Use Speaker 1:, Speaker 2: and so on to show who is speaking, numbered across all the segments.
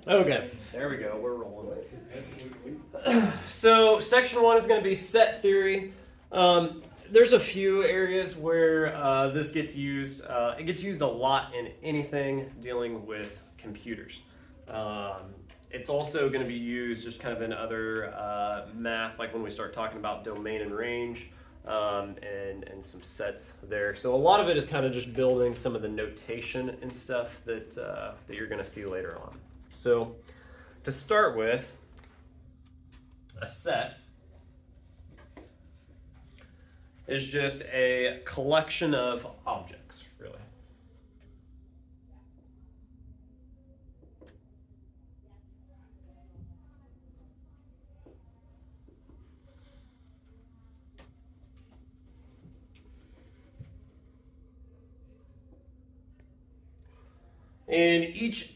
Speaker 1: Okay, there we go. We're rolling. So section 1 is going to be set theory. There's a few areas where this gets used. It gets used a lot in anything dealing with computers. It's also going to be used just kind of in other math, like when we start talking about domain and range, and some sets there. So a lot of it is kind of just building some of the notation and stuff that you're going to see later on. So to start with, a set is just a collection of objects, really. And each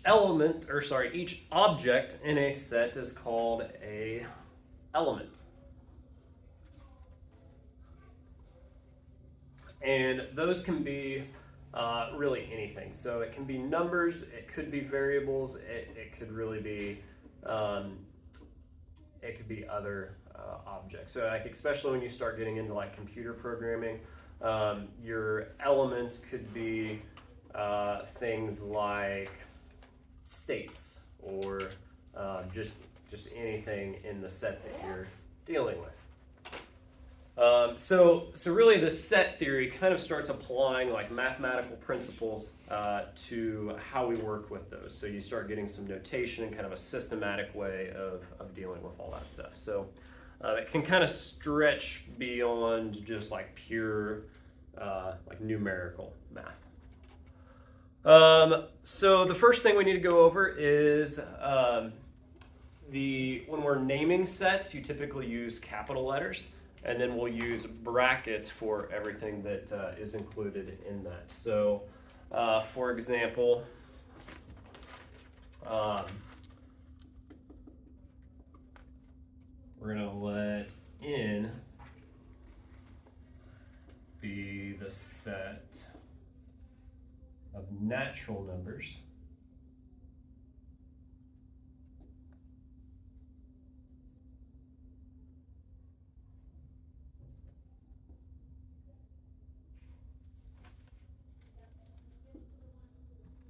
Speaker 1: each object in a set is called a element. And those can be really anything. So it can be numbers, it could be variables, it could really be, it could be other objects. So like especially when you start getting into like computer programming, your elements could be things like states or just anything in the set that you're dealing with. So really the set theory kind of starts applying like mathematical principles to how we work with those. So you start getting some notation and kind of a systematic way of dealing with all that stuff. So it can kind of stretch beyond just like pure like numerical math. So the first thing we need to go over is when we're naming sets, you typically use capital letters, and then we'll use brackets for everything that is included in that. So, for example, we're going to let n be the set of natural numbers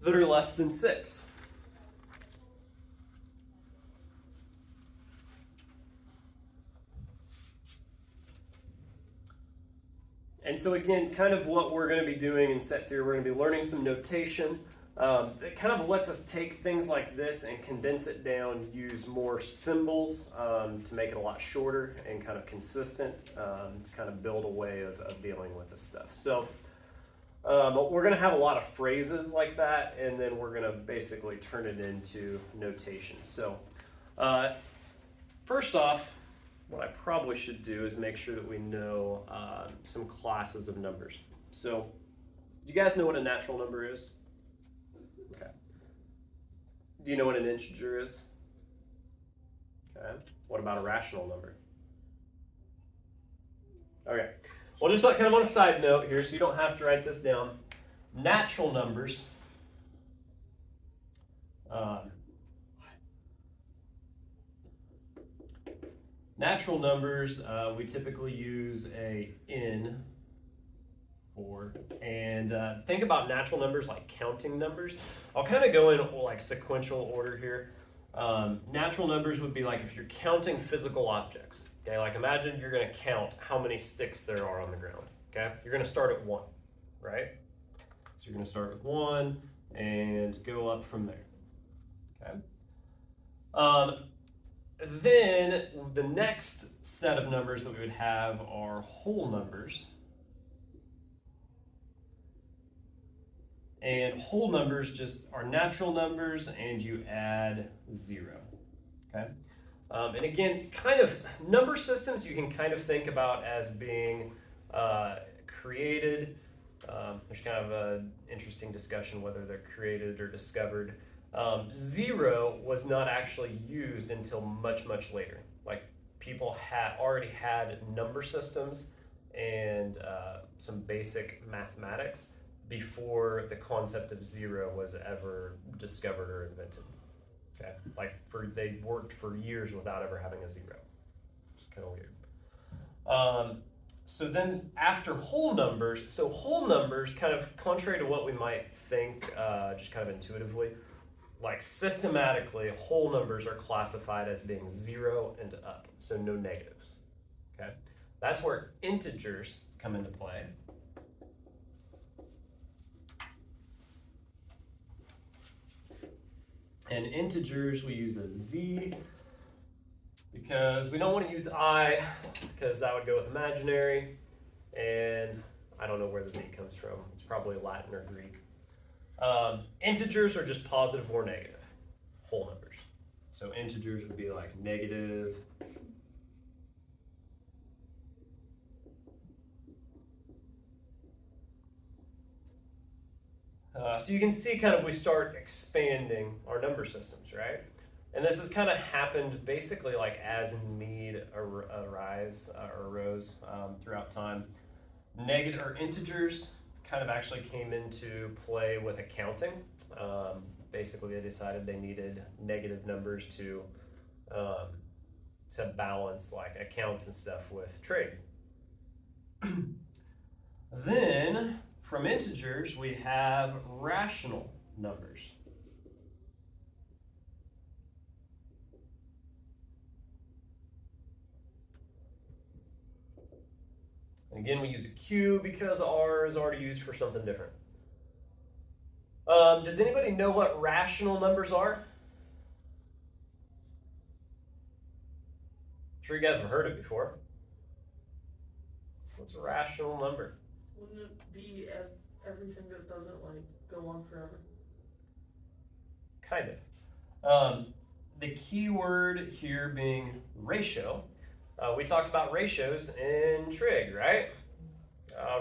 Speaker 1: that are less than 6. And so again, kind of what we're going to be doing in set theory, we're going to be learning some notation. It kind of lets us take things like this and condense it down, use more symbols to make it a lot shorter and kind of consistent to kind of build a way of dealing with this stuff. So we're going to have a lot of phrases like that, and then we're going to basically turn it into notation. So first off, what I probably should do is make sure that we know some classes of numbers. So, do you guys know what a natural number is? Okay. Do you know what an integer is? Okay. What about a rational number? Okay. Well, just kind of on a side note here, so you don't have to write this down. Natural numbers. Natural numbers, we typically use a n for, and think about natural numbers like counting numbers. I'll kind of go in like sequential order here. Natural numbers would be like if you're counting physical objects. Okay, like imagine you're going to count how many sticks there are on the ground. Okay, you're going to start at 1, right? So you're going to start with 1 and go up from there. Okay. Then the next set of numbers that we would have are whole numbers. And whole numbers just are natural numbers, and you add 0. Okay? And again, kind of number systems you can kind of think about as being created. There's kind of an interesting discussion whether they're created or discovered. 0 was not actually used until much, much later. Like people had already had number systems and some basic mathematics before the concept of 0 was ever discovered or invented. Okay, like they worked for years without ever having a zero. It's kind of weird. So then after whole numbers, so whole numbers, kind of contrary to what we might think, just kind of intuitively, like systematically, whole numbers are classified as being 0 and up, so no negatives. Okay, that's where integers come into play. And integers, we use a z because we don't want to use I because that would go with imaginary, and I don't know where the z comes from. It's probably Latin or Greek. Integers are just positive or negative whole numbers. So integers would be like negative so you can see kind of we start expanding our number systems, right? And this has kind of happened basically like as need arose throughout time. Negative or integers kind of actually came into play with accounting. Basically, they decided they needed negative numbers to balance like accounts and stuff with trade. Then from integers, we have rational numbers. And again, we use a Q because R is already used for something different. Does anybody know what rational numbers are? I'm sure you guys have heard it before. What's a rational number?
Speaker 2: Wouldn't it be everything that doesn't like go on forever?
Speaker 1: Kind of. The key word here being ratio. We talked about ratios in trig, right?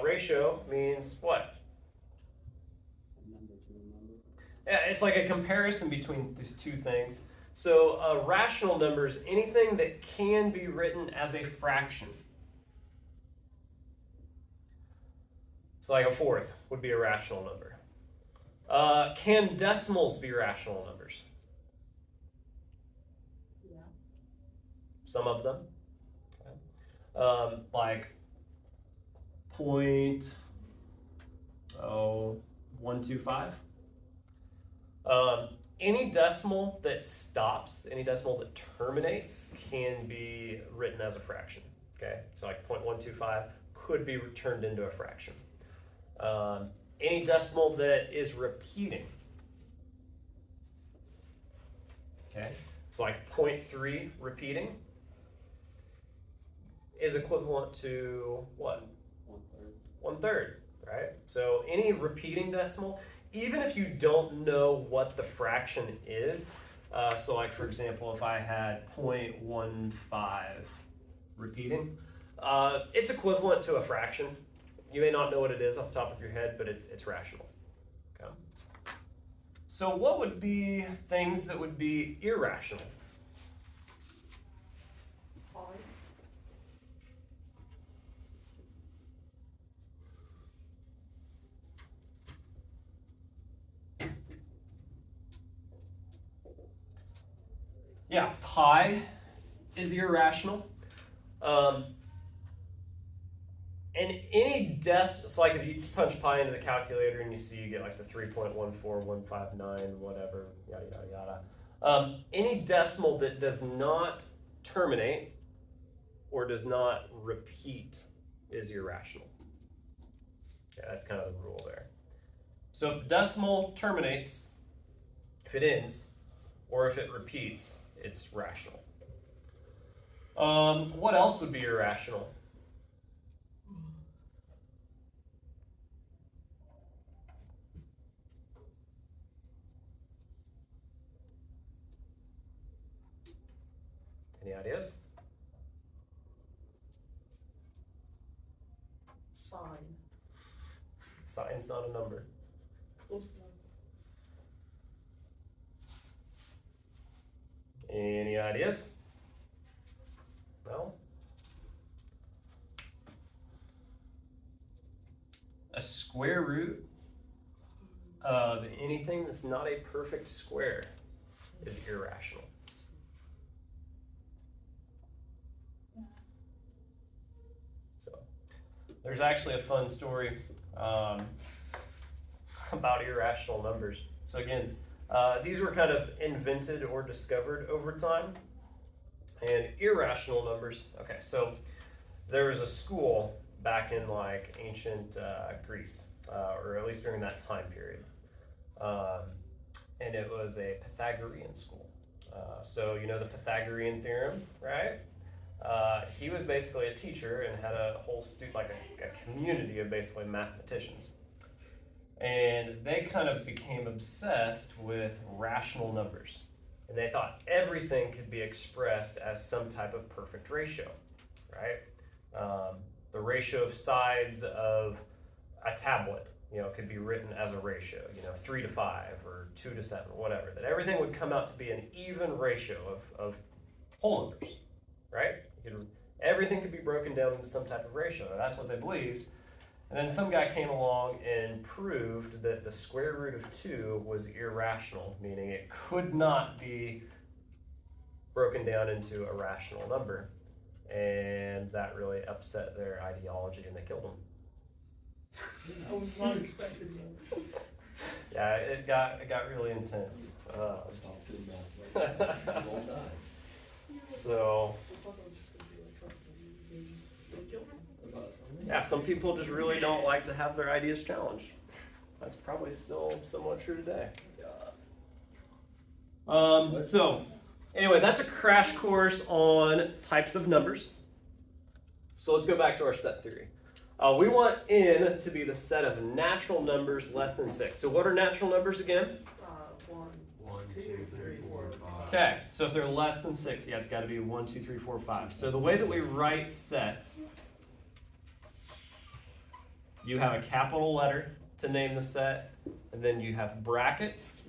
Speaker 1: Ratio means what? Yeah, it's like a comparison between these two things. So rational number is anything that can be written as a fraction. So like a fourth would be a rational number. Can decimals be rational numbers?
Speaker 2: Yeah.
Speaker 1: Some of them. Okay. Like 0.125. Any decimal that stops, any decimal that terminates can be written as a fraction. Okay, so like 0.125 could be turned into a fraction. Any decimal that is repeating. Okay, so like 0.3 repeating is equivalent to what? 1/3, right? So any repeating decimal, even if you don't know what the fraction is, so like for example, if I had 0.15 repeating, it's equivalent to a fraction. You may not know what it is off the top of your head, but it's rational. Okay. So what would be things that would be irrational? Yeah, pi is irrational. And any so like if you punch pi into the calculator and you see you get like the 3.14159, whatever, yada, yada, yada. Any decimal that does not terminate or does not repeat is irrational. Okay, that's kind of the rule there. So if the decimal terminates, if it ends, or if it repeats, it's rational. What else would be irrational? Any ideas?
Speaker 2: Sign.
Speaker 1: Sign's not a number.
Speaker 2: Close enough.
Speaker 1: Any ideas? No? A square root of anything that's not a perfect square. is irrational. So there's actually a fun story about irrational numbers. So again, these were kind of invented or discovered over time. And irrational numbers, okay, so there was a school back in like ancient Greece, or at least during that time period. And it was a Pythagorean school. So you know the Pythagorean theorem, right? He was basically a teacher and had a whole like a community of basically mathematicians. And they kind of became obsessed with rational numbers. And they thought everything could be expressed as some type of perfect ratio, right? The ratio of sides of a tablet, could be written as a ratio, 3 to 5 or 2 to 7, whatever. That everything would come out to be an even ratio of whole numbers, right? Everything could be broken down into some type of ratio. That's what they believed. And then some guy came along and proved that the square root of 2 was irrational, meaning it could not be broken down into a rational number. And that really upset their ideology and they killed him.
Speaker 2: I was not expecting that.
Speaker 1: Yeah, it got really intense.
Speaker 3: Stop doing that. You won't die.
Speaker 1: So,
Speaker 2: I thought that was just gonna be like something they killed him.
Speaker 1: yeah, some people just really don't like to have their ideas challenged. That's probably still somewhat true today. So, anyway, that's a crash course on types of numbers. So let's go back to our set theory. We want n to be the set of natural numbers less than 6. So what are natural numbers again?
Speaker 2: 1, 2, 3, 4, 5.
Speaker 1: Okay, so if they're less than 6, yeah, it's got to be 1, 2, 3, 4, 5. So the way that we write sets, you have a capital letter to name the set, and then you have brackets,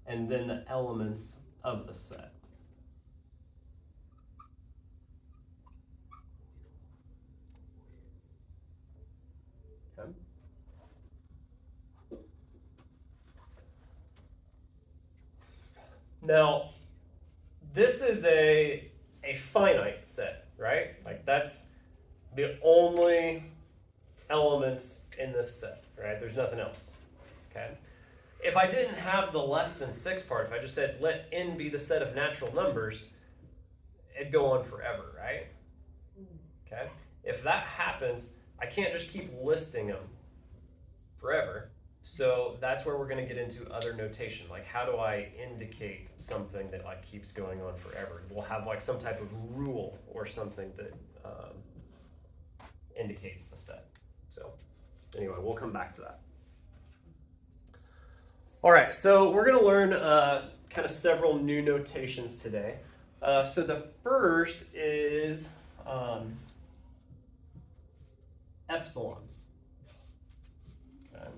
Speaker 1: and then the elements of the set. Okay. Now, this is a finite set, right? Like that's the only elements in this set, right? There's nothing else, okay? If I didn't have the less than 6 part, if I just said let n be the set of natural numbers, it'd go on forever, right? Okay? If that happens, I can't just keep listing them forever. So that's where we're going to get into other notation. Like how do I indicate something that like keeps going on forever? We'll have like some type of rule or something that indicates the set. So anyway, we'll come back to that. All right, so we're going to learn kind of several new notations today. So the first is epsilon. Okay.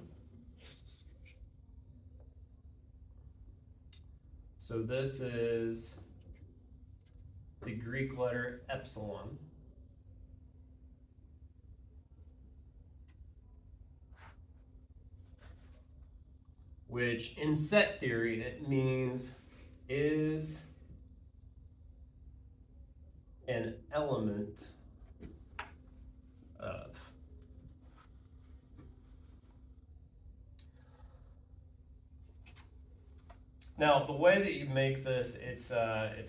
Speaker 1: So this is the Greek letter epsilon. Which in set theory, it means is an element of. Now, the way that you make this, it's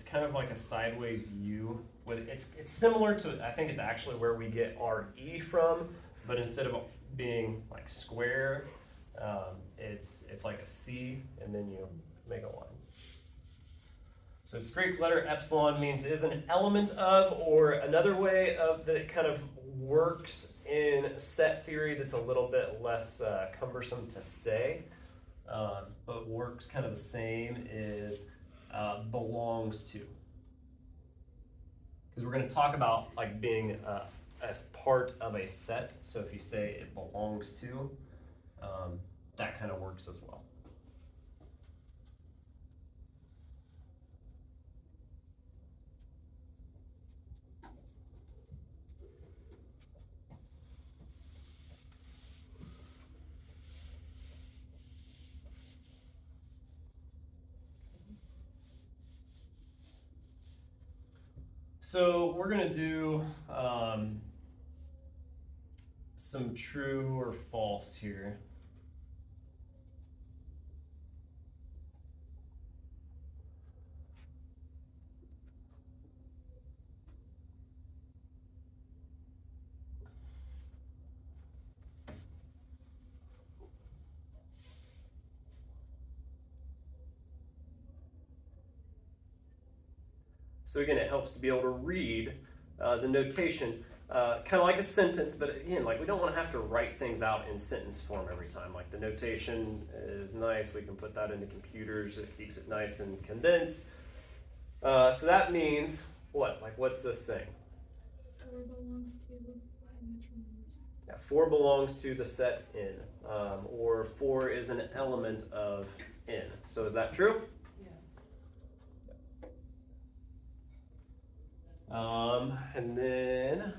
Speaker 1: kind of like a sideways U. It's similar to, I think it's actually where we get our E from, but instead of being like square, it's like a C, and then you make a line. So this Greek letter epsilon means is an element of, or another way of that it kind of works in set theory that's a little bit less cumbersome to say, but works kind of the same is belongs to. Because we're going to talk about like being as part of a set. So if you say it belongs to, that kind of works as well. So we're gonna do some true or false here. So again, it helps to be able to read the notation, kind of like a sentence, but again, like we don't want to have to write things out in sentence form every time. Like the notation is nice, we can put that into computers, it keeps it nice and condensed. So that means what? Like what's this saying?
Speaker 2: 4 belongs to natural numbers.
Speaker 1: Yeah, 4 belongs to the set n, or 4 is an element of n. So is that true? And then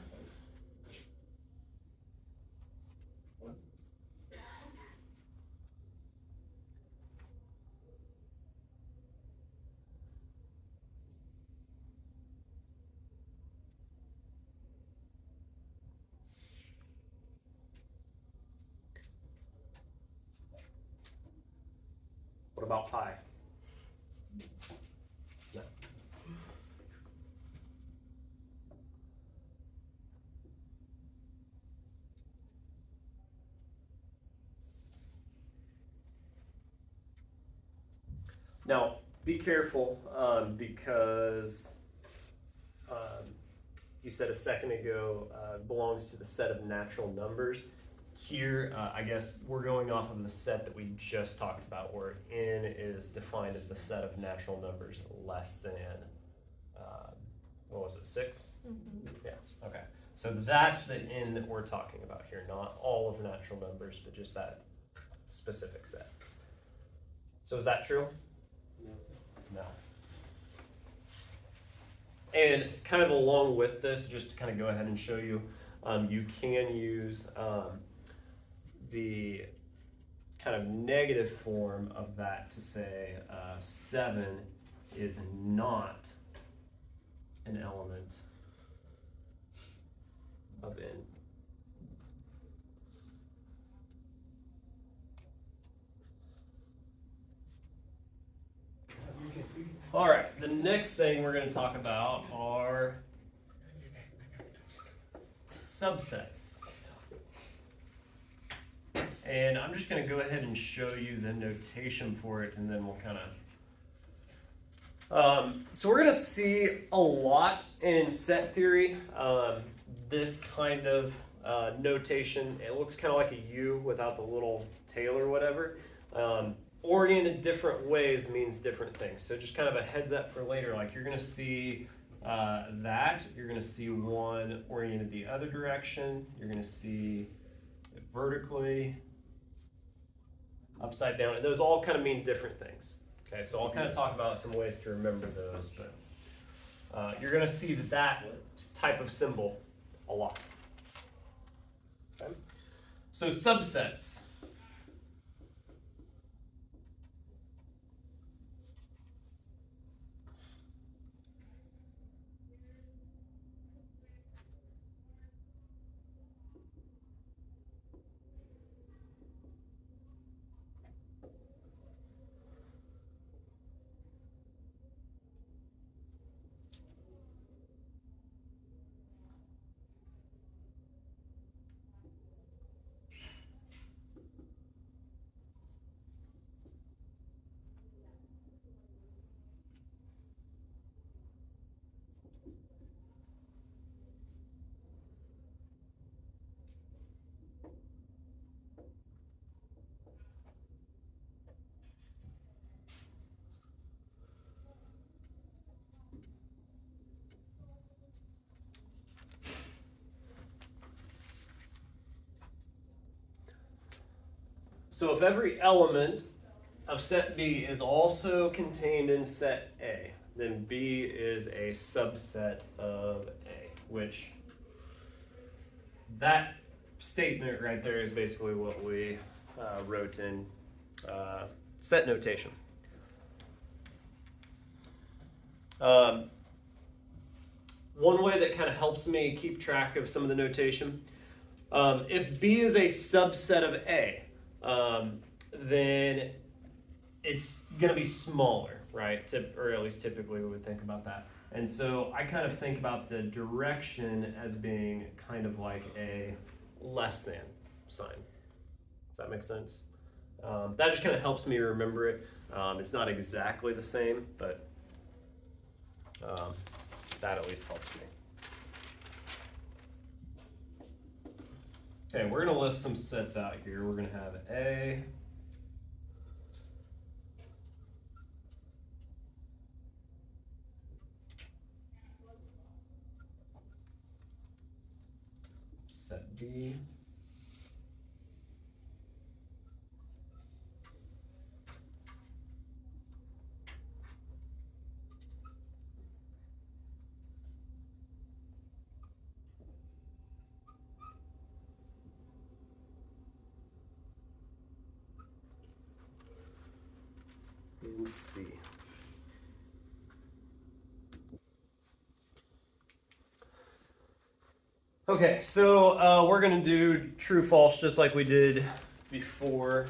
Speaker 1: what about pi? No. Now, be careful because you said a second ago belongs to the set of natural numbers. Here, I guess we're going off of the set that we just talked about, where n is defined as the set of natural numbers less than what was it, 6?
Speaker 2: Mm-hmm.
Speaker 1: Yes, okay. So that's the n that we're talking about here, not all of natural numbers, but just that specific set. So is that true? No. And kind of along with this, just to kind of go ahead and show you, you can use the kind of negative form of that to say 7 is not an element of n. All right, the next thing we're going to talk about are subsets. And I'm just going to go ahead and show you the notation for it, and then we'll kind of... so we're going to see a lot in set theory, this kind of notation. It looks kind of like a U without the little tail or whatever. Oriented different ways means different things. So just kind of a heads up for later, like you're going to see that. You're going to see one oriented the other direction. You're going to see it vertically, upside down. And those all kind of mean different things. Okay, so I'll kind of talk about some ways to remember those, but you're going to see that type of symbol a lot. Okay? So subsets. So if every element of set B is also contained in set A, then B is a subset of A, which that statement right there is basically what we wrote in set notation. one way that kind of helps me keep track of some of the notation, if B is a subset of A, then it's going to be smaller, right? Or at least typically we would think about that. And so I kind of think about the direction as being kind of like a less than sign. Does that make sense? That just kind of helps me remember it. It's not exactly the same, but that at least helps me. Okay, we're going to list some sets out here. We're going to have A, set B, and C. Okay, so we're going to do true false just like we did before.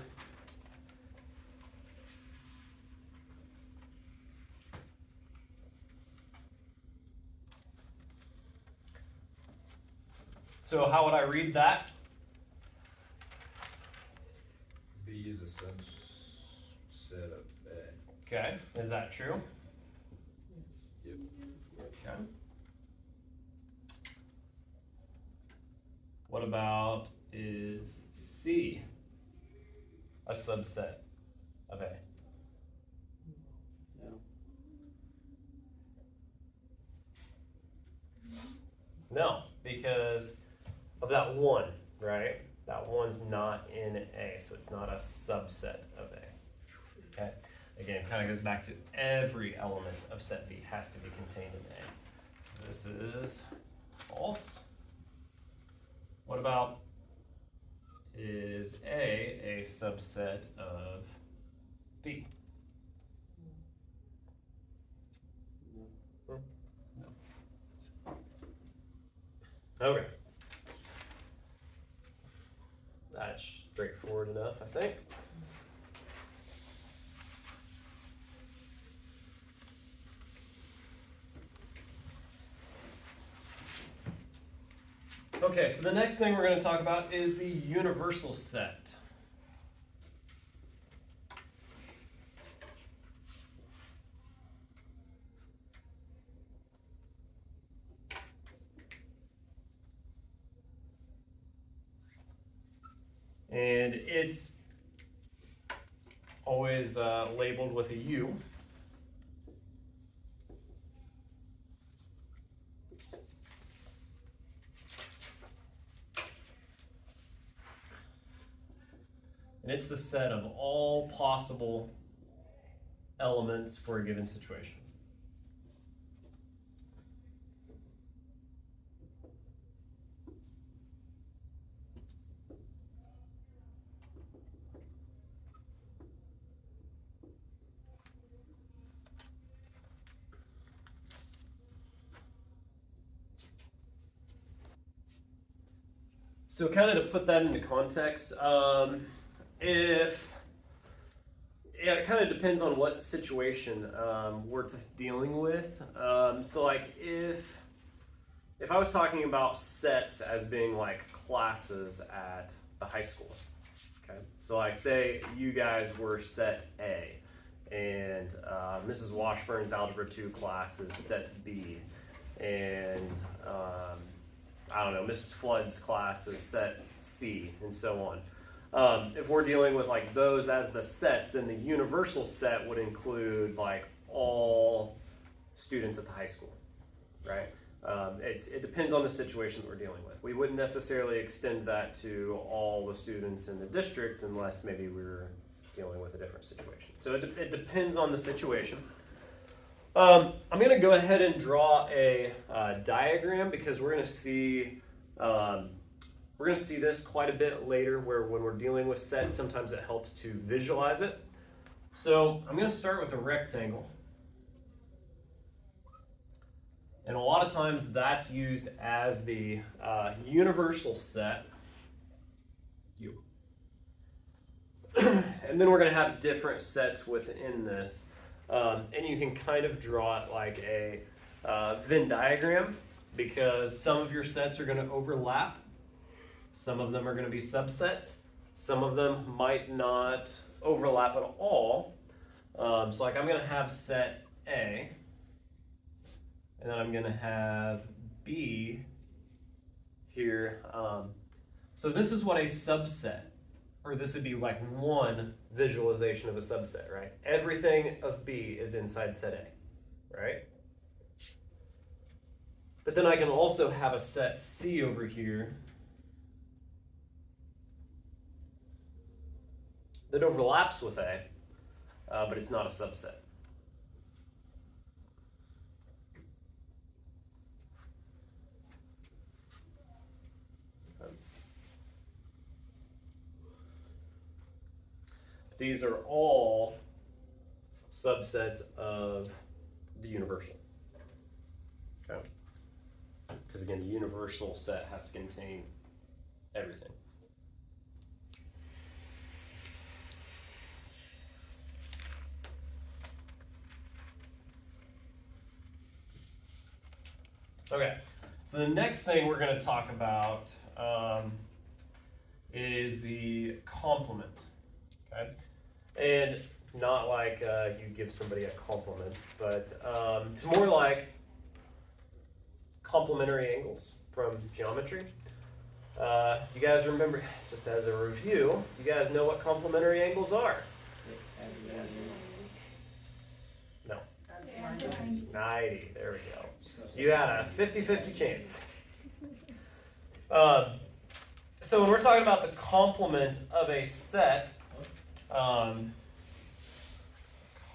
Speaker 1: So how would I read that?
Speaker 3: B is a subset of A.
Speaker 1: Okay, is that true?
Speaker 3: Yep.
Speaker 1: Okay. What about is C a subset of A?
Speaker 3: No.
Speaker 1: No, because of that one, right? That one's not in A, so it's not a subset of A. Okay. Again, kind of goes back to every element of set B has to be contained in A. So this is false. What about is A subset of B? No. Okay. That's straightforward enough, I think. Okay, so the next thing we're going to talk about is the universal set. And it's always labeled with a U. And it's the set of all possible elements for a given situation. So kind of to put that into context, it kind of depends on what situation we're dealing with. So like if I was talking about sets as being like classes at the high school, okay? So like say you guys were set A, and Mrs. Washburn's Algebra 2 class is set B, and I don't know, Mrs. Flood's class is set C, and so on. If we're dealing with like those as the sets, then the universal set would include like all students at the high school, right? It depends on the situation that we're dealing with. We wouldn't necessarily extend that to all the students in the district unless maybe we were dealing with a different situation. So it depends on the situation. I'm going to go ahead and draw a diagram because we're going to see this quite a bit later when we're dealing with sets. Sometimes it helps to visualize it. So I'm going to start with a rectangle. And a lot of times that's used as the universal set. And then we're going to have different sets within this. And you can kind of draw it like a Venn diagram, because some of your sets are going to overlap. Some of them are going to be subsets. Some of them might not overlap at all. So like I'm going to have set A, and then I'm going to have B here. So this is what a subset, or this would be like one visualization of a subset, right? Everything of B is inside set A, right? But then I can also have a set C over here that overlaps with A, but it's not a subset. These are all subsets of the universal. Okay. Because again, the universal set has to contain everything. Okay, so the next thing we're going to talk about is the complement. Okay, and not like you give somebody a compliment, but it's more like complementary angles from geometry. Do you guys remember, just as a review, do you guys know what complementary angles are? No. 90, there we go. You had a 50-50 chance. So when we're talking about the complement of a set,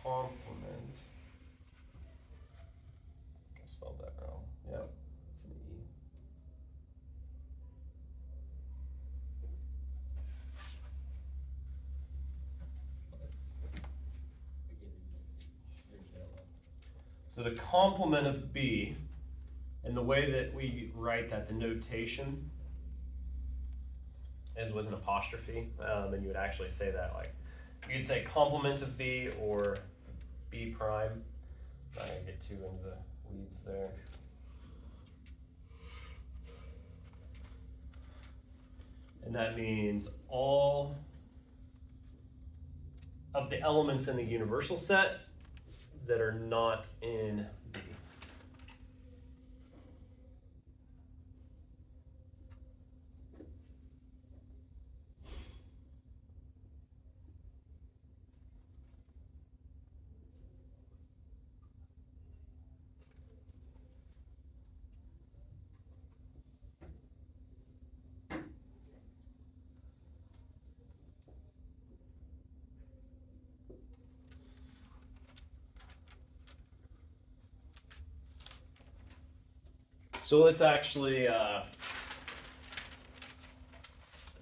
Speaker 1: complement, I spelled that wrong. Yep, it's an E. So the complement of B, and the way that we write that, the notation is with an apostrophe, and you would actually say that like, you'd say complement of B or B prime. I'm not gonna get too into the weeds there. And that means all of the elements in the universal set that are not in B. So let's actually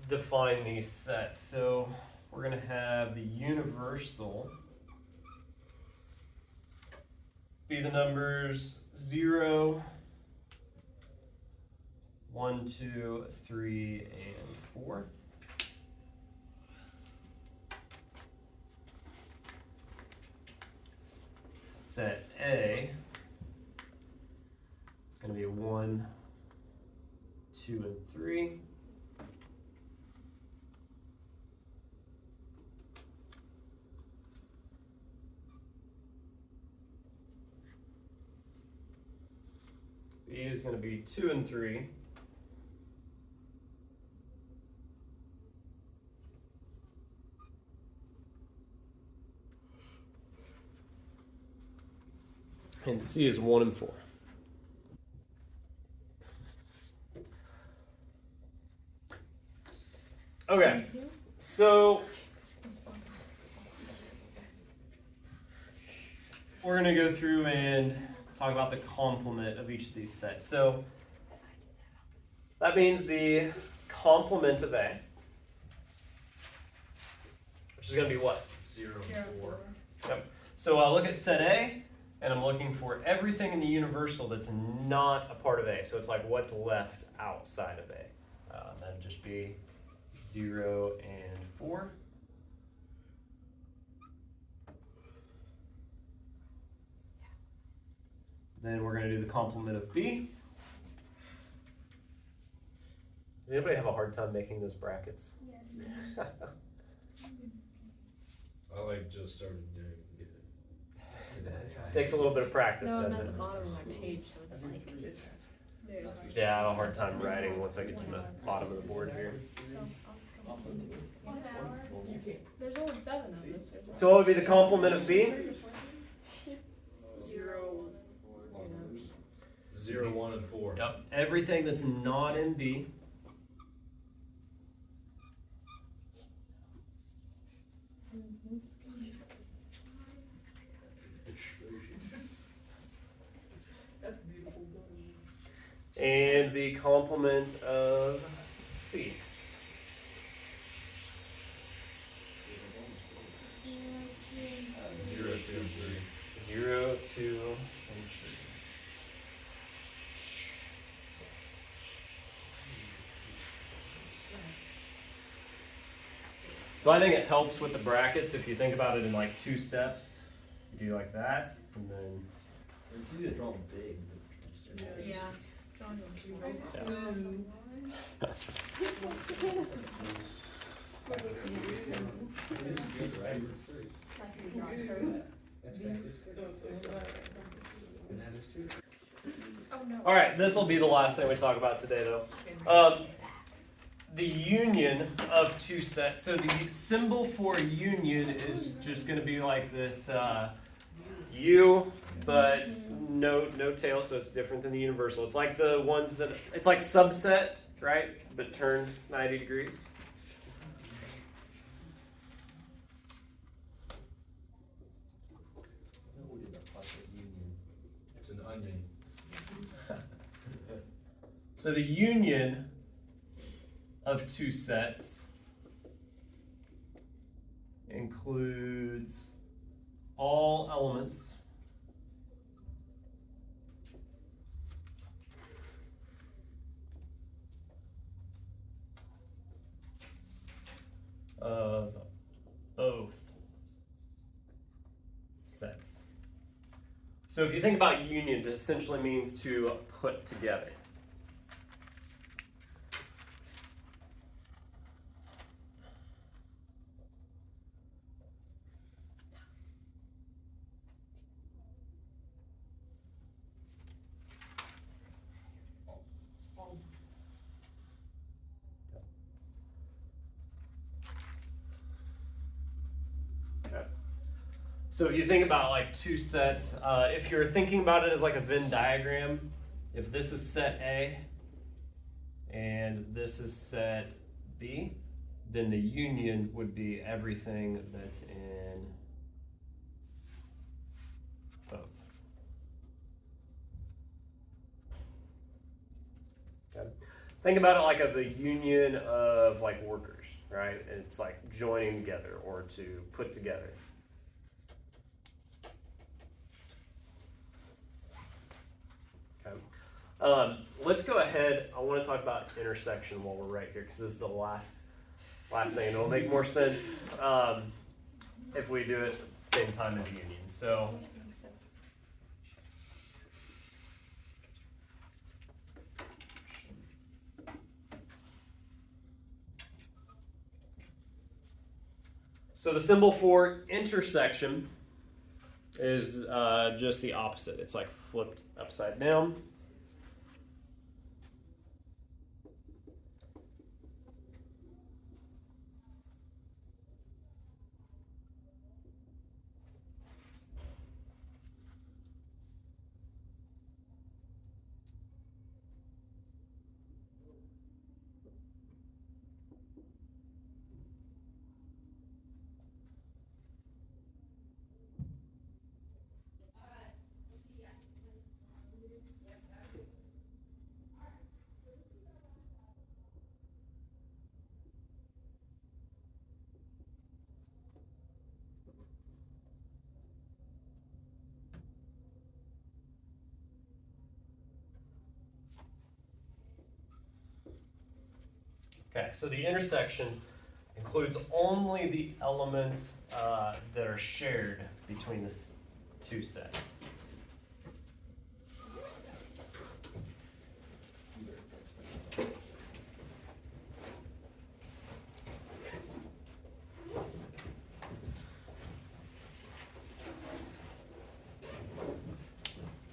Speaker 1: define these sets. So we're going to have the universal be the numbers 0, 1, 2, 3, and 4. Set A is going to be 1, 2, and 3. B is going to be 2 and 3. And C is 1 and 4. Okay, so we're going to go through and talk about the complement of each of these sets. So that means the complement of A, which is going to be what?
Speaker 3: 0 and 4.
Speaker 1: Yep. So look at set A. and I'm looking for everything in the universal that's not a part of A. So it's like what's left outside of A. That'd just be 0 and 4. Then we're going to do the complement of B. Does anybody have a hard time making those brackets?
Speaker 4: Yes.
Speaker 3: I like just started doing it today.
Speaker 1: Takes a little bit of practice,
Speaker 4: No, I'm
Speaker 1: doesn't
Speaker 4: at
Speaker 1: it?
Speaker 4: the bottom of my page, so it's like.
Speaker 1: Yeah, I have a hard time writing once I get to the bottom of the board here.
Speaker 4: So I'll just go. 1 hour. There's only 7 of this.
Speaker 1: So what would be the complement of B?
Speaker 2: 0,
Speaker 3: 0, 1, and 4.
Speaker 1: Yep, everything that's not in B.
Speaker 2: that's beautiful.
Speaker 1: And the complement of C.
Speaker 3: 0, 2, and 3.
Speaker 1: 0, 2, and 3. So I think it helps with the brackets if you think about it in like 2 steps. You do like that, and then
Speaker 5: It's easy to draw them big, but
Speaker 4: Yeah. John, you'll be
Speaker 1: yeah.
Speaker 5: That's backwards 3. That's backwards 3. And that is 2.
Speaker 4: Oh no.
Speaker 1: All right, this will be the last thing we talk about today, though. The union of 2 sets. So the symbol for union is just going to be like this U, but no tail, so it's different than the universal. It's like the ones that it's like subset, right? But turned 90 degrees.
Speaker 5: We did the pocket union.
Speaker 3: It's an onion.
Speaker 1: So the union of 2 sets includes all elements of both sets. So if you think about union, it essentially means to put together. So if you think about like 2 sets, if you're thinking about it as like a Venn diagram, if this is set A and this is set B, then the union would be everything that's in both. Okay. Think about it like of the union of like workers, right? It's like joining together or to put together. Let's go ahead. I want to talk about intersection while we're right here because this is the last thing. It'll make more sense if we do it at the same time as union. So the symbol for intersection is just the opposite. It's like flipped upside down. Okay, so the intersection includes only the elements that are shared between the two sets.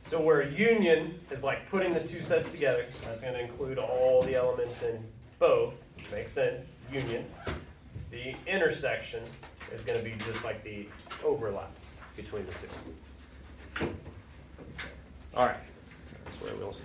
Speaker 1: So where a union is like putting the two sets together, that's going to include all the elements in both, which makes sense, union. The intersection is going to be just like the overlap between the two. All right, that's where we'll stop.